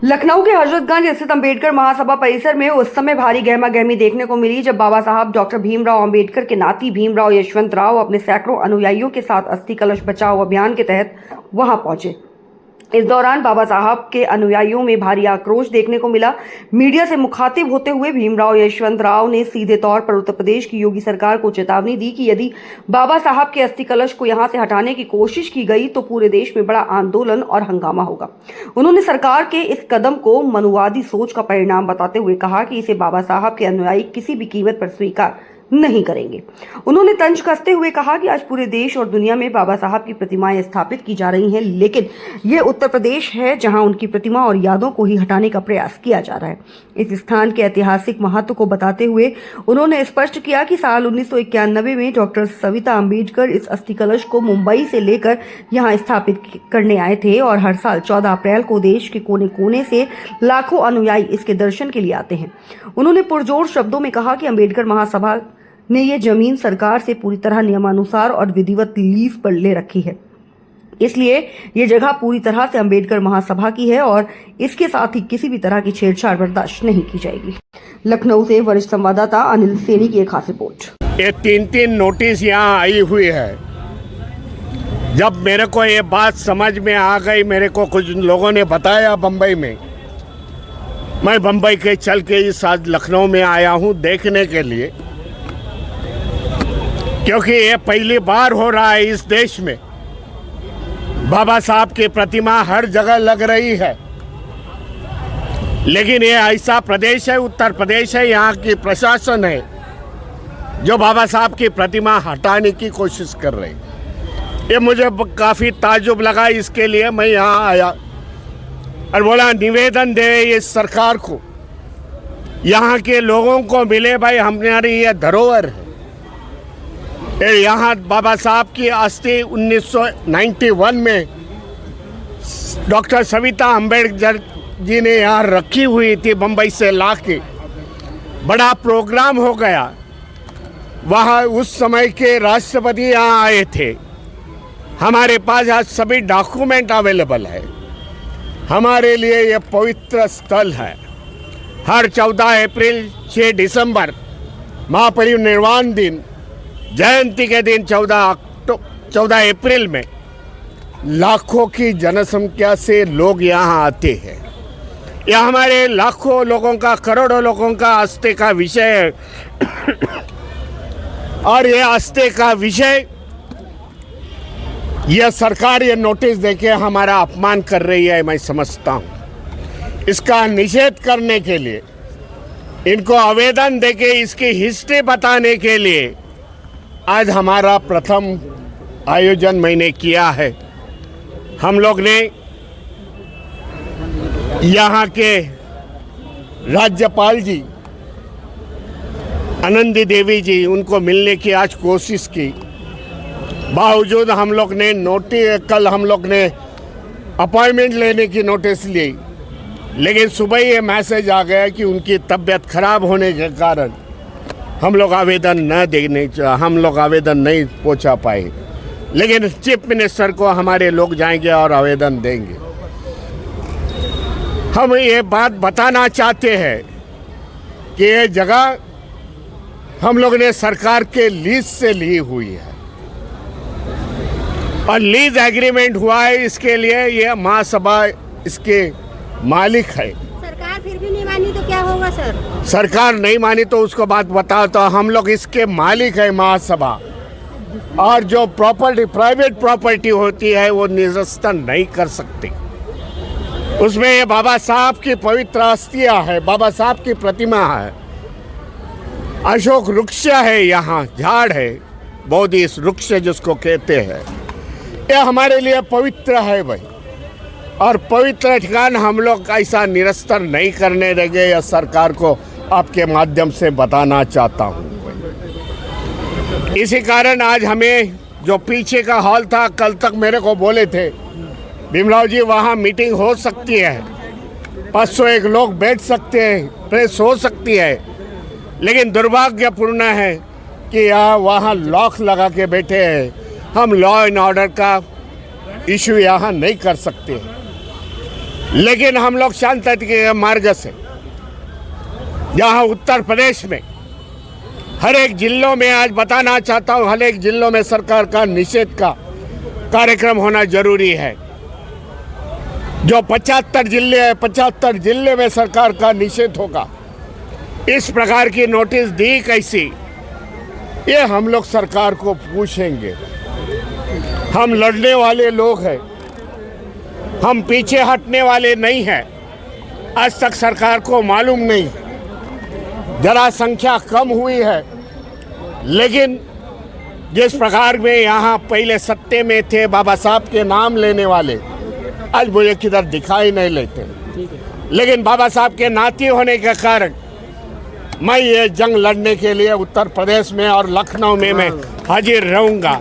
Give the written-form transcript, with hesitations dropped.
लखनऊ के हजरतगंज स्थित अंबेडकर महासभा परिसर में उस समय भारी गहमा गहमी देखने को मिली जब बाबा साहब डॉक्टर भीमराव अंबेडकर के नाती भीमराव यशवंतराव अपने सैकड़ों अनुयायियों के साथ अस्थि कलश बचाओ अभियान के तहत वहां पहुंचे। इस दौरान बाबा साहब के अनुयायियों में भारी आक्रोश देखने को मिला। मीडिया से मुखातिब होते हुए भीमराव यशवंतराव ने सीधे तौर पर उत्तर प्रदेश की योगी सरकार को चेतावनी दी कि यदि बाबा साहब के अस्थि कलश को यहां से हटाने की कोशिश की गई तो पूरे देश में बड़ा आंदोलन और हंगामा होगा। उन्होंने सरकार के इस कदम को मनुवादी सोच का परिणाम बताते हुए कहा कि इसे बाबा साहब के अनुयायी किसी भी कीमत पर स्वीकार नहीं करेंगे। उन्होंने तंज कसते हुए कहा कि आज पूरे देश और दुनिया में बाबा साहब की प्रतिमाएं स्थापित की जा रही हैं, लेकिन ये उत्तर प्रदेश है जहां उनकी प्रतिमा और यादों को ही हटाने का प्रयास किया जा रहा है। इस स्थान के ऐतिहासिक महत्व को बताते हुए उन्होंने स्पष्ट किया कि साल 1991 में डॉक्टर सविता अम्बेडकर इस अस्थि कलश को मुंबई से लेकर यहाँ स्थापित करने आए थे और हर साल 14 अप्रैल को देश के कोने कोने से लाखों अनुयायी इसके दर्शन के लिए आते हैं। उन्होंने पुरजोर शब्दों में कहा कि अंबेडकर महासभा ने ये जमीन सरकार से पूरी तरह नियमानुसार और विधिवत लीज पर ले रखी है, इसलिए ये जगह पूरी तरह से अंबेडकर महासभा की है और इसके साथ ही किसी भी तरह की छेड़छाड़ बर्दाश्त नहीं की जाएगी। लखनऊ से वरिष्ठ संवाददाता अनिल सेनी की एक खास रिपोर्ट। ये तीन नोटिस यहाँ आई हुई है। जब मेरे को ये बात समझ में आ गई, मेरे को कुछ लोगों ने बताया बम्बई में, मैं बम्बई के चल के इस आज लखनऊ में आया हूँ देखने के लिए, क्योंकि ये पहली बार हो रहा है इस देश में। बाबा साहब की प्रतिमा हर जगह लग रही है, लेकिन ये ऐसा प्रदेश है, उत्तर प्रदेश है, यहाँ की प्रशासन है जो बाबा साहब की प्रतिमा हटाने की कोशिश कर रही है। ये मुझे काफ़ी ताज्जुब लगा, इसके लिए मैं यहाँ आया और बोला निवेदन दे इस सरकार को, यहाँ के लोगों को मिले भाई हमारी ये धरोहर है। यहाँ बाबा साहब की अस्थि 1991 में डॉक्टर सविता अम्बेडकर जी ने यहाँ रखी हुई थी, बम्बई से लाके बड़ा प्रोग्राम हो गया। वहाँ उस समय के राष्ट्रपति यहाँ आए थे। हमारे पास आज सभी डॉक्यूमेंट अवेलेबल है। हमारे लिए ये पवित्र स्थल है। हर 14 अप्रैल 6 दिसंबर महापरिनिर्वाण दिन, जयंती के दिन 14 अप्रैल में लाखों की जनसंख्या से लोग यहाँ आते हैं। यह हमारे लाखों लोगों का, करोड़ों लोगों का आस्थे का विषय है और यह आस्थे का विषय यह सरकार ये नोटिस देके हमारा अपमान कर रही है, मैं समझता हूँ। इसका निषेध करने के लिए, इनको आवेदन देके इसकी हिस्ट्री बताने के लिए आज हमारा प्रथम आयोजन मैंने किया है। हम लोग ने यहाँ के राज्यपाल जी आनंदी देवी जी, उनको मिलने की आज कोशिश की। बावजूद हम लोग ने कल हम लोग ने अपॉइंटमेंट लेने की नोटिस ली, लेकिन सुबह ये मैसेज आ गया कि उनकी तबीयत खराब होने के कारण हम लोग आवेदन नहीं पहुंचा पाए। लेकिन चीफ मिनिस्टर को हमारे लोग जाएंगे और आवेदन देंगे। हम ये बात बताना चाहते हैं कि ये जगह हम लोग ने सरकार के लीज से ली हुई है और लीज एग्रीमेंट हुआ है। इसके लिए ये महासभा इसके मालिक है। सरकार फिर भी नहीं मानी तो क्या होगा सर? सरकार नहीं मानी तो उसको बात बताओ। तो हम लोग इसके मालिक है महासभा, और जो प्रॉपर्टी, प्राइवेट प्रॉपर्टी होती है वो निरस्त नहीं कर सकते। उसमें ये बाबा साहब की पवित्र अस्थियां है, बाबा साहब की प्रतिमा है, अशोक वृक्ष है, यहाँ झाड़ है, बोधि वृक्ष जिसको कहते हैं, ये हमारे लिए पवित्र है भाई। और पवित्र ठिकाना हम लोग ऐसा निरस्तर नहीं करने देंगे। या सरकार को आपके माध्यम से बताना चाहता हूँ। इसी कारण आज हमें जो पीछे का हॉल था, कल तक मेरे को बोले थे भीमराव जी वहाँ मीटिंग हो सकती है, 501 लोग बैठ सकते हैं, प्रेस हो सकती है, लेकिन दुर्भाग्यपूर्ण है कि वहाँ लॉक लगा के बैठे हैं। हम लॉ एंड ऑर्डर का इशू यहाँ नहीं कर सकते। लेकिन हम लोग शांति के मार्ग से, जहाँ उत्तर प्रदेश में हर एक जिलों में, आज बताना चाहता हूँ, हर एक जिलों में सरकार का निषेध का कार्यक्रम होना जरूरी है। जो 75 जिले हैं, 75 जिले में सरकार का निषेध होगा। इस प्रकार की नोटिस दी कैसी, ये हम लोग सरकार को पूछेंगे। हम लड़ने वाले लोग हैं, हम पीछे हटने वाले नहीं हैं। आज तक सरकार को मालूम नहीं, जरा संख्या कम हुई है, लेकिन जिस प्रकार में यहाँ पहले सत्ते में थे बाबा साहब के नाम लेने वाले, आज मुझे किधर दिखाई नहीं लेते। लेकिन बाबा साहब के नाती होने के कारण मैं ये जंग लड़ने के लिए उत्तर प्रदेश में और लखनऊ में मैं हाजिर रहूँगा।